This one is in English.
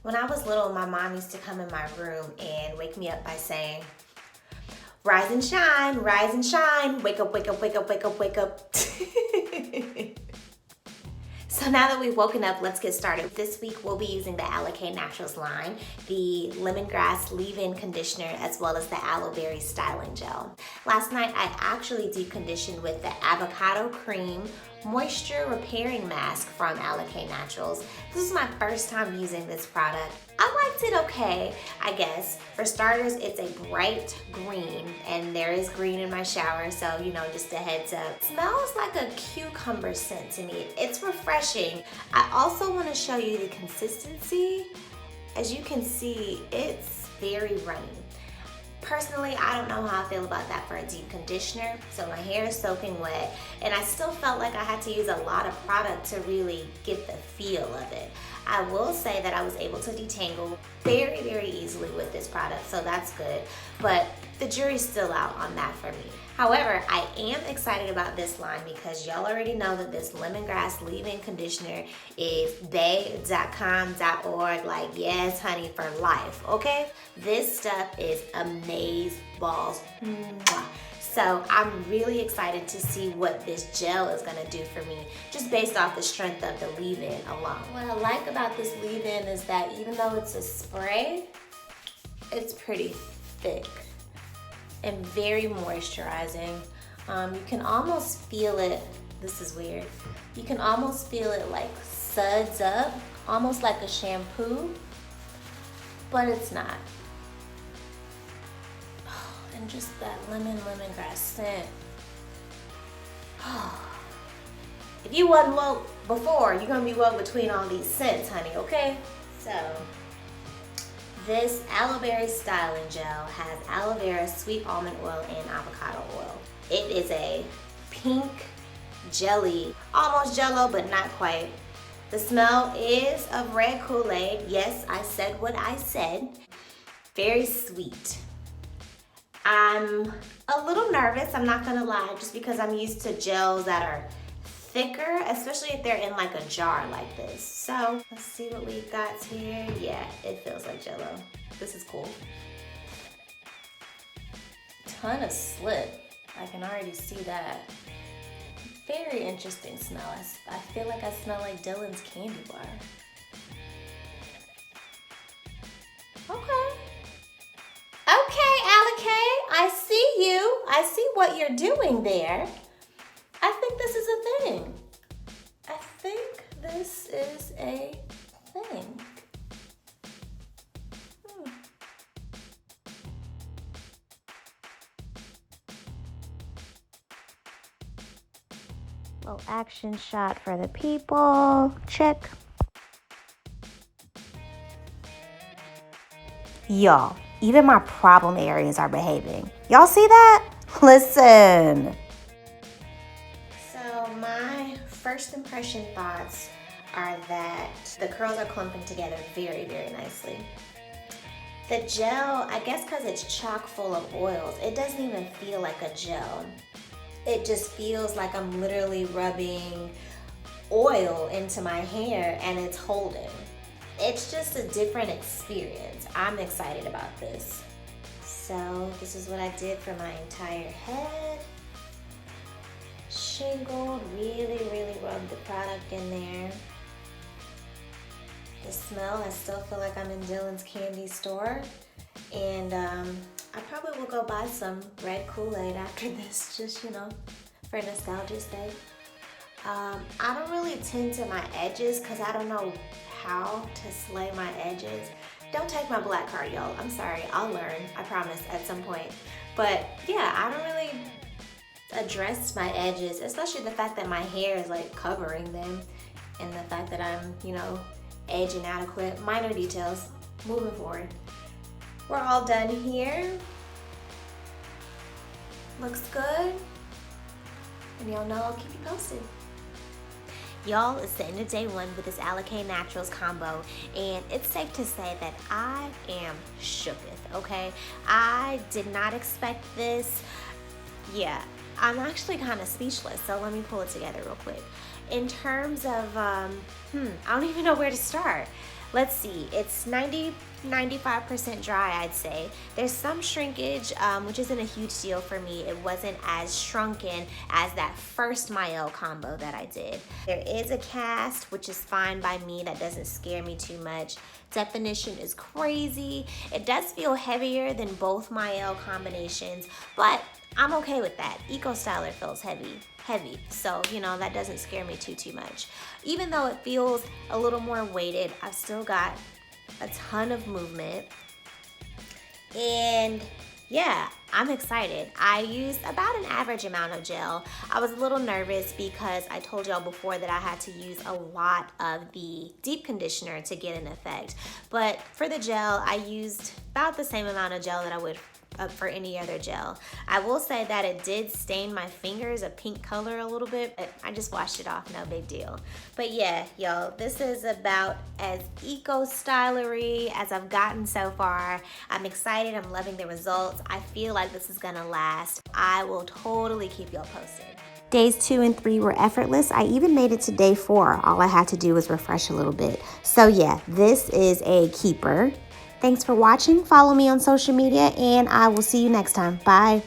When I was little, my mom used to come in my room and wake me up by saying, rise and shine, wake up, wake up, wake up, wake up, wake up. So now that we've woken up, let's get started. This week we'll be using the Alikay Naturals line, the lemongrass leave-in conditioner, as well as the aloe berry styling gel. Last night I actually deep conditioned with the avocado cream moisture repairing mask from Alikay Naturals. This is my first time using this product. I liked it okay, I guess. For starters, it's a bright green, and there is green in my shower, so you know, just a heads up. It smells like a cucumber scent to me. It's refreshing. I also want to show you the consistency. As you can see, it's very runny. Personally, I don't know how I feel about that for a deep conditioner. So my hair is soaking wet, and I still felt like I had to use a lot of product to really get the feel of it. I will say that I was able to detangle very, very easily with this product, so that's good. But the jury's still out on that for me. However, I am excited about this line because y'all already know that this lemongrass leave-in conditioner is bae.com.org, like, yes, honey, for life, okay? This stuff is amaze balls. Mwah. So I'm really excited to see what this gel is gonna do for me, just based off the strength of the leave-in alone. What I like about this leave-in is that even though it's a spray, it's pretty thick and very moisturizing. You can almost feel it, this is weird, you can almost feel it like suds up, almost like a shampoo, but it's not. And just that lemongrass scent. If you wasn't woke before, you're gonna be woke between all these scents, honey, okay? So, this aloe berry styling gel has aloe vera, sweet almond oil, and avocado oil. It is a pink jelly, almost jello, but not quite. The smell is of red Kool-Aid. Yes, I said what I said. Very sweet. I'm a little nervous, I'm not gonna lie, just because I'm used to gels that are thicker, especially if they're in like a jar like this. So let's see what we got here. Yeah, it feels like jello. This is cool. Ton of slip. I can already see that. Very interesting smell. I feel like I smell like Dylan's candy bar. Okay. Okay, Alikay, I see you. I see what you're doing there. I think this is a thing. I think this is a thing. Little action shot for the people. Check. Y'all, even my problem areas are behaving. Y'all see that? Listen. So my first impression thoughts are that the curls are clumping together very, very nicely. The gel, I guess because it's chock full of oils, it doesn't even feel like a gel. It just feels like I'm literally rubbing oil into my hair and it's holding. It's just a different experience. I'm excited about this. So this is what I did for my entire head. Shingled, really, really rubbed the product in there. The smell, I still feel like I'm in Dylan's candy store. And I probably will go buy some red Kool-Aid after this, just, you know, for nostalgia's sake. I don't really tend to my edges because I don't know how to slay my edges. Don't take my black card, y'all. I'm sorry, I'll learn, I promise, at some point. But yeah, I don't really address my edges, especially the fact that my hair is like covering them and the fact that I'm, you know, edge inadequate. Minor details. Moving forward. We're all done here. Looks good. And y'all know I'll keep you posted. Y'all, it's the end of day one with this Alikay Naturals combo, and it's safe to say that I am shooketh, okay? I did not expect this. Yeah, I'm actually kind of speechless, so let me pull it together real quick. In terms of, I don't even know where to start. let's see, it's 95% dry, I'd say. There's some shrinkage, which isn't a huge deal for me. It wasn't as shrunken as that first Mielle combo that I did. There is a cast, which is fine by me. That doesn't scare me too much. Definition is crazy. It does feel heavier than both Mielle combinations, but I'm okay with that. Eco Styler feels heavy. So, you know, that doesn't scare me too much. Even though it feels a little more weighted, I've still got a ton of movement. And yeah, I'm excited. I used about an average amount of gel. I was a little nervous because I told y'all before that I had to use a lot of the deep conditioner to get an effect. But for the gel, I used about the same amount of gel that I would for any other gel. I will say that it did stain my fingers a pink color a little bit, but I just washed it off, no big deal. But yeah, y'all, this is about as eco-stylery as I've gotten so far. I'm excited, I'm loving the results. I feel like this is gonna last. I will totally keep y'all posted. Days 2 and 3 were effortless. I even made it to day 4. All I had to do was refresh a little bit. So yeah, this is a keeper. Thanks for watching. Follow me on social media, and I will see you next time. Bye.